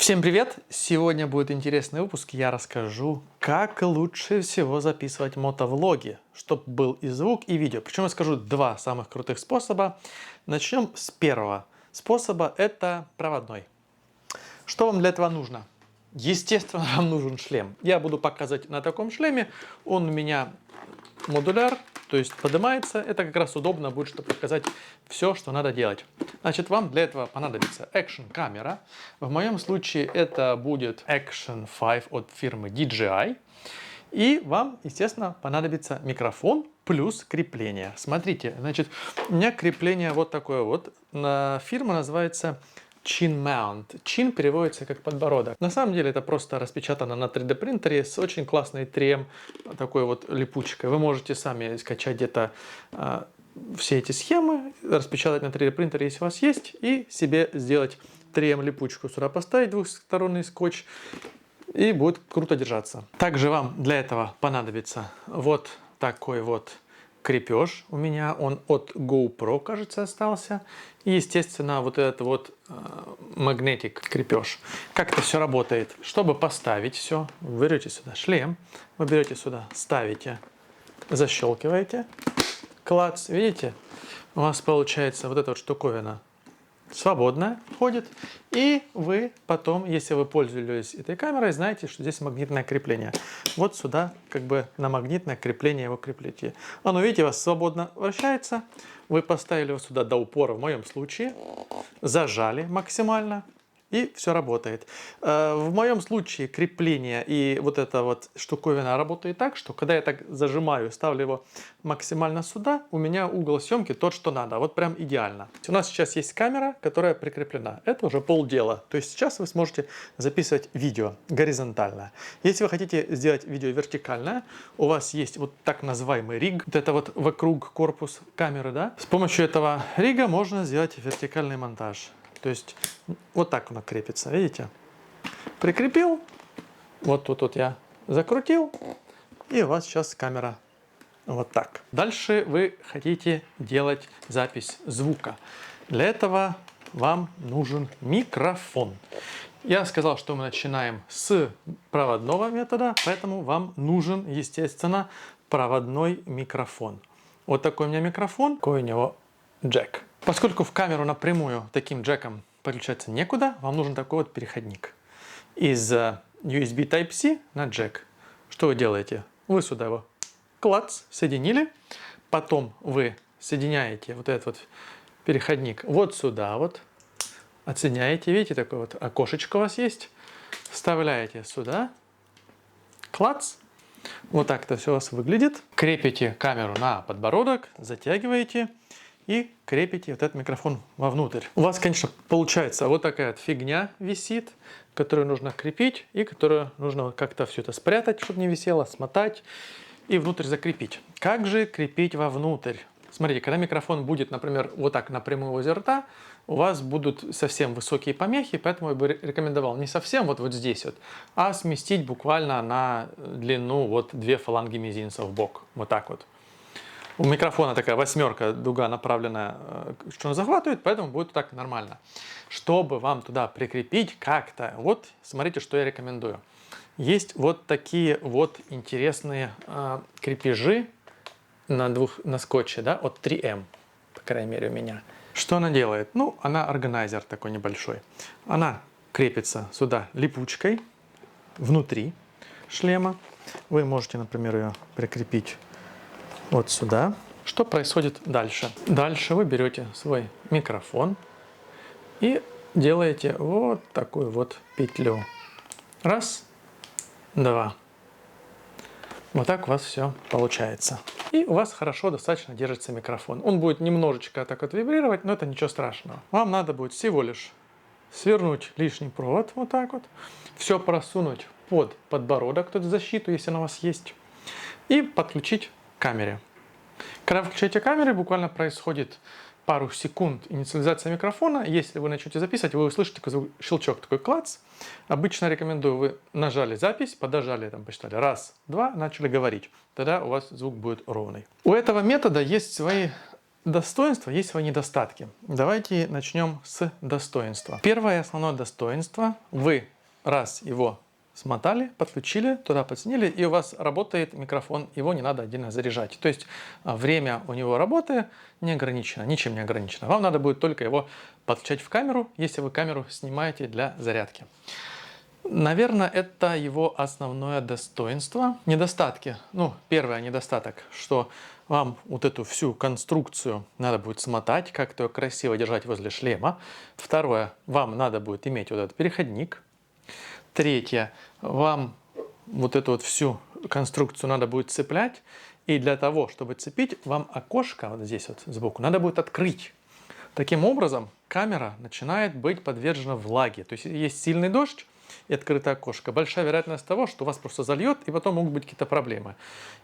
Всем привет! Сегодня будет интересный выпуск. Я расскажу, как лучше всего записывать мотовлоги, чтобы был и звук, и видео. Причем я скажу два самых крутых способа. Начнем с первого способа. Это проводной. Что вам для этого нужно? Естественно, вам нужен шлем. Я буду показывать на таком шлеме. Он у меня модуляр, то есть поднимается. Это как раз удобно будет, чтобы показать все, что надо делать. Значит, вам для этого понадобится Action камера. В моем случае это будет Action 5 от фирмы DJI. И вам, естественно, понадобится микрофон плюс крепление. Смотрите, значит, у меня крепление вот такое вот. Фирма называется Chin Mount. Chin переводится как подбородок. На самом деле это просто распечатано на 3D принтере с очень классной 3M такой вот липучкой. Вы можете сами скачать где-то все эти схемы, распечатать на 3D принтере, если у вас есть, и себе сделать 3M липучку. Сюда поставить двухсторонний скотч, и будет круто держаться. Также вам для этого понадобится вот такой вот крепеж. У меня он от GoPro, кажется, остался. И, естественно, вот этот вот магнитик крепеж. Как это все работает? Чтобы поставить все, вы берете сюда шлем, вы берете сюда, ставите, защелкиваете, клац, видите? У вас получается вот эта вот штуковина свободно входит, и вы потом, если вы пользовались этой камерой, знаете, что здесь магнитное крепление. Вот сюда как бы на магнитное крепление его крепите. Оно, видите, у вас свободно вращается. Вы поставили его сюда до упора, в моем случае, зажали максимально, и все работает. В моем случае крепление и вот эта вот штуковина работает так, что когда я так зажимаю, ставлю его максимально сюда, у меня угол съемки тот, что надо. Вот прям идеально. У нас сейчас есть камера, которая прикреплена. Это уже полдела. То есть сейчас вы сможете записывать видео горизонтально. Если вы хотите сделать видео вертикальное, у вас есть вот так называемый риг. Вот это вот вокруг корпус камеры, да? С помощью этого рига можно сделать вертикальный монтаж. То есть вот так оно крепится, видите? Прикрепил, вот тут вот я закрутил, и у вас сейчас камера вот так. Дальше вы хотите делать запись звука. Для этого вам нужен микрофон. Я сказал, что мы начинаем с проводного метода, поэтому вам нужен, естественно, проводной микрофон. Вот такой у меня микрофон, такой у него джек. Поскольку в камеру напрямую таким джеком подключаться некуда, вам нужен такой вот переходник. Из USB Type-C на джек. Что вы делаете? Вы сюда его клац, соединили. Потом вы соединяете вот этот вот переходник вот сюда вот. Отсоединяете. Видите, такое вот окошечко у вас есть. Вставляете сюда. Клац. Вот так это все у вас выглядит. Крепите камеру на подбородок, затягиваете. И крепите вот этот микрофон вовнутрь. У вас, конечно, получается вот такая вот фигня висит, которую нужно крепить и которую нужно как-то все это спрятать, чтобы не висело, смотать и внутрь закрепить. Как же крепить вовнутрь? Смотрите, когда микрофон будет, например, вот так напрямую возле рта, у вас будут совсем высокие помехи, поэтому я бы рекомендовал не совсем вот здесь вот, а сместить буквально на длину вот 2 фаланги мизинца в бок. Вот так вот. У микрофона такая восьмерка, дуга направленная, что он захватывает, поэтому будет так нормально. Чтобы вам туда прикрепить как-то, вот смотрите, что я рекомендую. Есть вот такие вот интересные крепежи на скотче, да, от 3M, по крайней мере у меня. Что она делает? Ну, она органайзер такой небольшой. Она крепится сюда липучкой внутри шлема. Вы можете, например, ее прикрепить вот сюда. Что происходит дальше? Дальше вы берете свой микрофон и делаете вот такую вот петлю. Раз, два. Вот так у вас все получается. И у вас хорошо достаточно держится микрофон. Он будет немножечко так вот вибрировать, но это ничего страшного. Вам надо будет всего лишь свернуть лишний провод вот так вот. Все просунуть под подбородок, тут защиту, если она у вас есть. И подключить камере. Когда вы включаете камеру, буквально происходит пару секунд инициализация микрофона. Если вы начнете записывать, вы услышите такой щелчок, такой клац. Обычно рекомендую, вы нажали запись, подожали, там посчитали раз, два, начали говорить. Тогда у вас звук будет ровный. У этого метода есть свои достоинства, есть свои недостатки. Давайте начнем с достоинства. Первое основное достоинство. Вы раз его смотали, подключили, туда подсоединили, и у вас работает микрофон, его не надо отдельно заряжать. То есть время у него работы не ограничено, ничем не ограничено. Вам надо будет только его подключать в камеру, если вы камеру снимаете для зарядки. Наверное, это его основное достоинство. Недостатки. Первый недостаток, что вам вот эту всю конструкцию надо будет смотать, как-то ее красиво держать возле шлема. Второе, вам надо будет иметь вот этот переходник. Третье, вам вот эту вот всю конструкцию надо будет цеплять. И для того, чтобы цепить, вам окошко вот здесь вот сбоку надо будет открыть. Таким образом, камера начинает быть подвержена влаге. То есть есть сильный дождь и открытое окошко. Большая вероятность того, что вас просто зальет, и потом могут быть какие-то проблемы.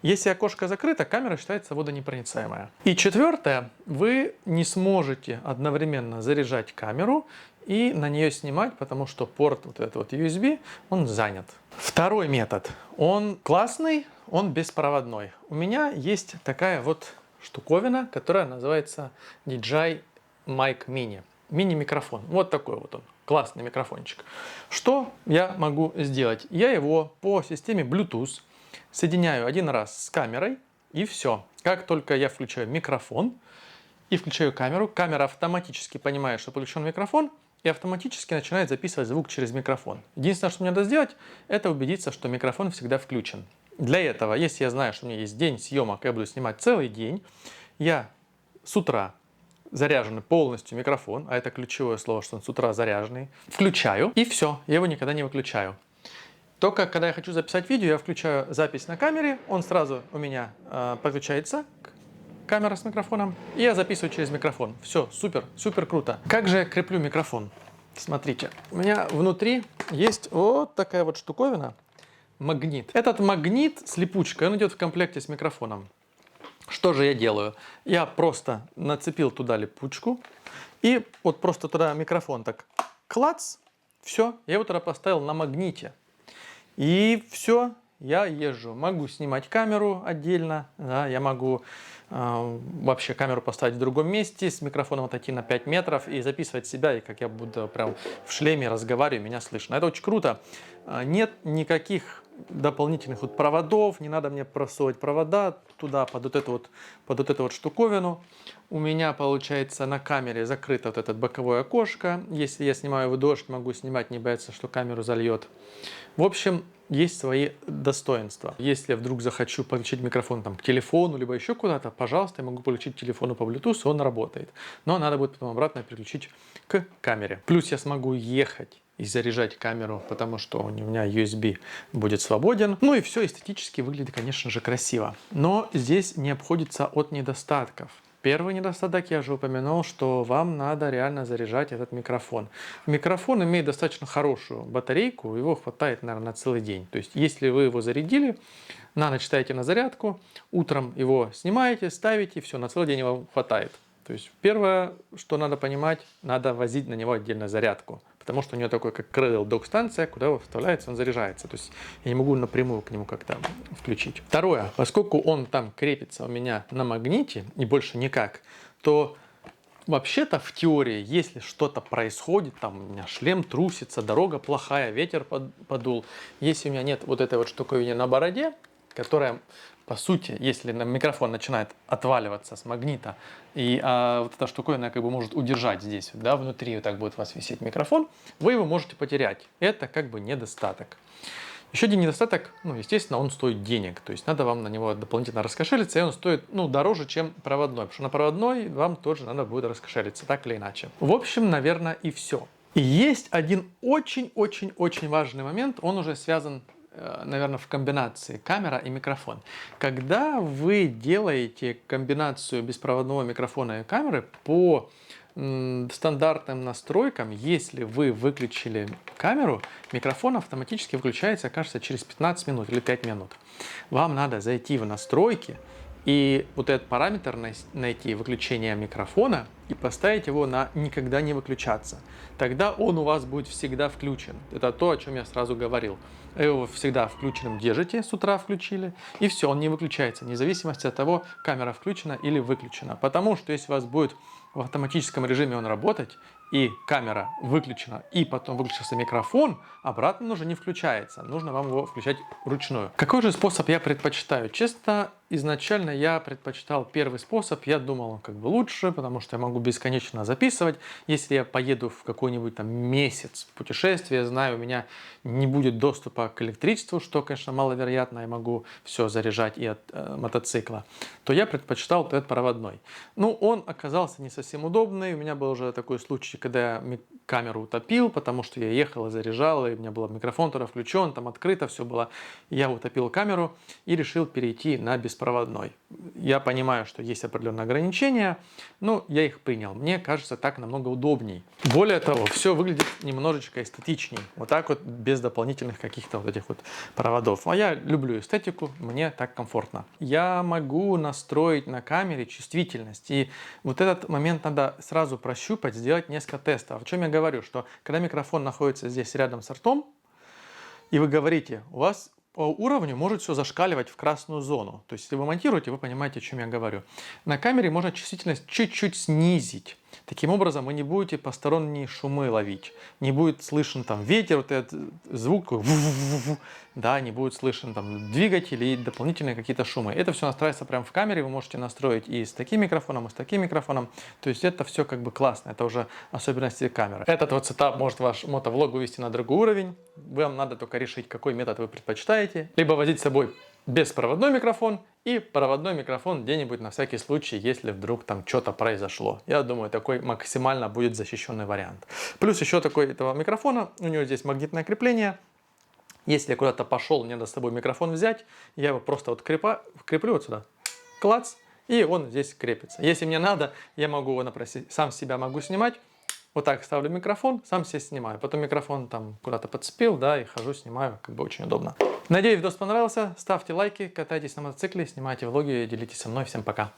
Если окошко закрыто, камера считается водонепроницаемая. И четвертое, вы не сможете одновременно заряжать камеру и на нее снимать, потому что порт вот этот вот USB, он занят. Второй метод, он классный, он беспроводной. У меня есть такая вот штуковина, которая называется DJI Mic Mini. Мини-микрофон. Вот такой вот он. Классный микрофончик. Что я могу сделать? Я его по системе Bluetooth соединяю один раз с камерой, и все. Как только я включаю микрофон и включаю камеру, камера автоматически понимает, что подключен микрофон, и автоматически начинает записывать звук через микрофон. Единственное, что мне надо сделать, это убедиться, что микрофон всегда включен. Для этого, если я знаю, что у меня есть день съемок, я буду снимать целый день, я с утра заряженный полностью микрофон, а это ключевое слово, что он с утра заряженный, включаю, и все, я его никогда не выключаю. Только когда я хочу записать видео, я включаю запись на камере, он сразу у меня подключается, камера с микрофоном, и я записываю через микрофон. Все, супер, супер круто. Как же я креплю микрофон? Смотрите, у меня внутри есть вот такая вот штуковина, магнит. Этот магнит с липучкой, он идет в комплекте с микрофоном. Что же я делаю? Я просто нацепил туда липучку и вот просто туда микрофон так клац, все, я его туда поставил на магните. И все, я езжу. Могу снимать камеру отдельно, да, я могу вообще камеру поставить в другом месте, с микрофоном отойти на 5 метров и записывать себя, и как я буду прям в шлеме разговариваю, меня слышно. Это очень круто. Нет никаких дополнительных вот проводов, не надо мне просовывать провода туда, под вот эту вот штуковину. У меня получается на камере закрыто вот это боковое окошко. Если я снимаю в дождь, могу снимать, не бояться, что камеру зальет. В общем, есть свои достоинства. Если я вдруг захочу подключить микрофон к телефону, либо еще куда-то, пожалуйста, я могу подключить к телефону по Bluetooth, он работает. Но надо будет потом обратно переключить к камере. Плюс я смогу ехать и заряжать камеру, потому что у меня USB будет свободен. Ну и все эстетически выглядит, конечно же, красиво. Но здесь не обходится от недостатков. Первый недостаток, я уже упомянул, что вам надо реально заряжать этот микрофон. Микрофон имеет достаточно хорошую батарейку, его хватает, наверное, на целый день. То есть, если вы его зарядили, на ночь ставите на зарядку, утром его снимаете, ставите, все, на целый день его хватает. То есть, первое, что надо понимать, надо возить на него отдельно зарядку. Потому что у него такой, как Cradle док-станция, куда его вставляется, он заряжается. То есть я не могу напрямую к нему как-то включить. Второе, поскольку он там крепится у меня на магните и больше никак, то вообще-то в теории, если что-то происходит, там у меня шлем трусится, дорога плохая, ветер подул, если у меня нет вот этой вот штуковины на бороде, которая, по сути, если микрофон начинает отваливаться с магнита, и вот эта штуковина как бы может удержать здесь, да, внутри вот так будет у вас висеть микрофон, вы его можете потерять. Это как бы недостаток. Еще один недостаток, естественно, он стоит денег. То есть надо вам на него дополнительно раскошелиться, и он стоит, дороже, чем проводной. Потому что на проводной вам тоже надо будет раскошелиться, так или иначе. В общем, наверное, и все. И есть один очень-очень-очень важный момент, он уже связан, наверное, в комбинации камера и микрофон. Когда вы делаете комбинацию беспроводного микрофона и камеры по стандартным настройкам, если вы выключили камеру, микрофон автоматически выключается, кажется, через 15 минут или 5 минут. Вам надо зайти в настройки и вот этот параметр найти, выключение микрофона, и поставить его на никогда не выключаться. Тогда он у вас будет всегда включен. Это то, о чем я сразу говорил. Вы его всегда включенным держите, с утра включили, и все, он не выключается, вне зависимости от того, камера включена или выключена. Потому что если у вас будет в автоматическом режиме он работать, и камера выключена, и потом выключился микрофон, обратно он уже не включается. Нужно вам его включать вручную. Какой же способ я предпочитаю? Честно, изначально я предпочитал первый способ. Я думал, он как бы лучше, потому что я могу бесконечно записывать. Если я поеду в какой-нибудь там месяц путешествия, знаю, у меня не будет доступа к электричеству, что, конечно, маловероятно, я могу все заряжать и от мотоцикла, то я предпочитал этот проводной. Ну, он оказался не совсем удобный. У меня был уже такой случай, когда я камеру утопил, потому что я ехал и заряжал, и у меня был микрофон туда включен, там открыто все было. Я утопил камеру и решил перейти на беспроводной. Я понимаю, что есть определенные ограничения, но я их принял. Мне кажется, так намного удобней. Более того, все выглядит немножечко эстетичней. Вот так вот, без дополнительных каких-то вот этих вот проводов. А я люблю эстетику, мне так комфортно. Я могу настроить на камере чувствительность. И вот этот момент надо сразу прощупать, сделать несколько тестов. О чем я говорю? Что когда микрофон находится здесь рядом с ртом, и вы говорите, у вас по уровню может все зашкаливать в красную зону. То есть, если вы монтируете, вы понимаете, о чем я говорю. На камере можно чувствительность чуть-чуть снизить. Таким образом, вы не будете посторонние шумы ловить. Не будет слышен там ветер, вот этот звук, да, не будет слышен там двигатель и дополнительные какие-то шумы. Это все настраивается прямо в камере. Вы можете настроить и с таким микрофоном, и с таким микрофоном. То есть, это все как бы классно. Это уже особенности камеры. Этот вот сетап может ваш мотовлог вывести на другой уровень. Вам надо только решить, какой метод вы предпочитаете. Либо возить с собой беспроводной микрофон и проводной микрофон где-нибудь на всякий случай, если вдруг там что-то произошло. Я думаю, такой максимально будет защищенный вариант. Плюс еще такой этого микрофона, у него здесь магнитное крепление. Если я куда-то пошел, мне надо с собой микрофон взять, я его просто вот креплю вот сюда, клац, и он здесь крепится. Если мне надо, я могу его сам себя могу снимать. Вот так ставлю микрофон, сам себе снимаю. Потом микрофон там куда-то подцепил, да, и хожу, снимаю, как бы очень удобно. Надеюсь, видос понравился. Ставьте лайки, катайтесь на мотоцикле, снимайте влоги, делитесь со мной. Всем пока.